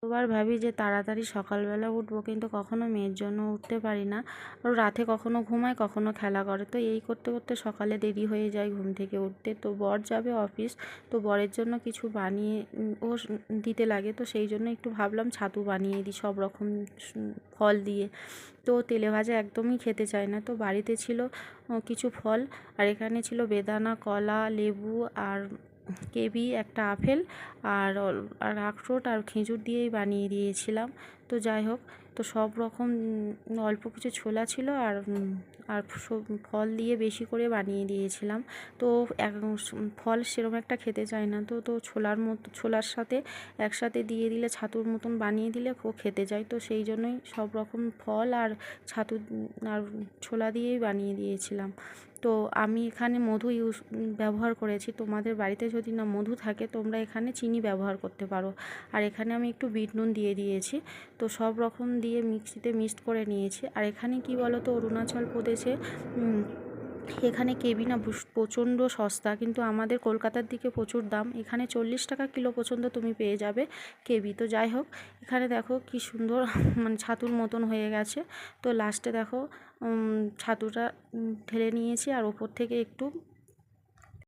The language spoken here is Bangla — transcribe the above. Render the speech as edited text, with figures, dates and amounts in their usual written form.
কতবার ভাবি যে তাড়াতাড়ি সকালবেলা উঠবো, কিন্তু কখনো মেয়ের জন্য উঠতে পারি না। আর রাতে কখনো ঘুমায়, কখনো খেলা করে, তো এই করতে করতে সকালে দেরি হয়ে যায় ঘুম থেকে উঠতে। তো বর যাবে অফিস, তো বরের জন্য কিছু বানিয়ে ও দিতে লাগে, তো সেই জন্য একটু ভাবলাম ছাতু বানিয়ে দিই সব রকম ফল দিয়ে। তো তেলে ভাজা একদমই খেতে চায় না, তো বাড়িতে ছিল কিছু ফল, আর এখানে ছিল বেদানা, কলা, লেবু, আর কেবি, একটা আপেল, আর আর আখরোট আর খেজুর দিয়েই বানিয়ে দিয়েছিলাম। তো যাই হোক, তো সব রকম অল্প কিছু ছোলা ছিল, আর আর ফল দিয়ে বেশি করে বানিয়ে দিয়েছিলাম। তো ফল সেরকম একটা খেতে চায় না, তো তো ছোলার সাথে একসাথে দিয়ে দিলে, ছাতুর মতন বানিয়ে দিলে ও খেতে যায়। তো সেই জন্যই সব রকম ফল আর ছাতু আর ছোলা দিয়েই বানিয়ে দিয়েছিলাম। তো আমি এখানে মধু ব্যবহার করেছি। তোমাদের বাড়িতে যদি না মধু থাকে, তোমরা এখানে চিনি ব্যবহার করতে পারো। আর এখানে আমি একটু বিট নুন দিয়ে দিয়েছি। তো সব রকম দিয়ে মিক্সিতে মিক্সড করে নিয়েছি। আর এখানে কি বলো তো, অরুণাচল প্রদেশে এখানে কেবি না প্রচণ্ড সস্তা, কিন্তু আমাদের কলকাতার দিকে প্রচুর দাম। এখানে 40 টাকা কিলো পর্যন্ত তুমি পেয়ে যাবে কেবি। তো যাই হোক, এখানে দেখো কি সুন্দর মানে ছাতুর মতন হয়ে গেছে। তো লাস্টে দেখো ছাতুটা ঢেলে নিয়েছি, আর ওপর থেকে একটু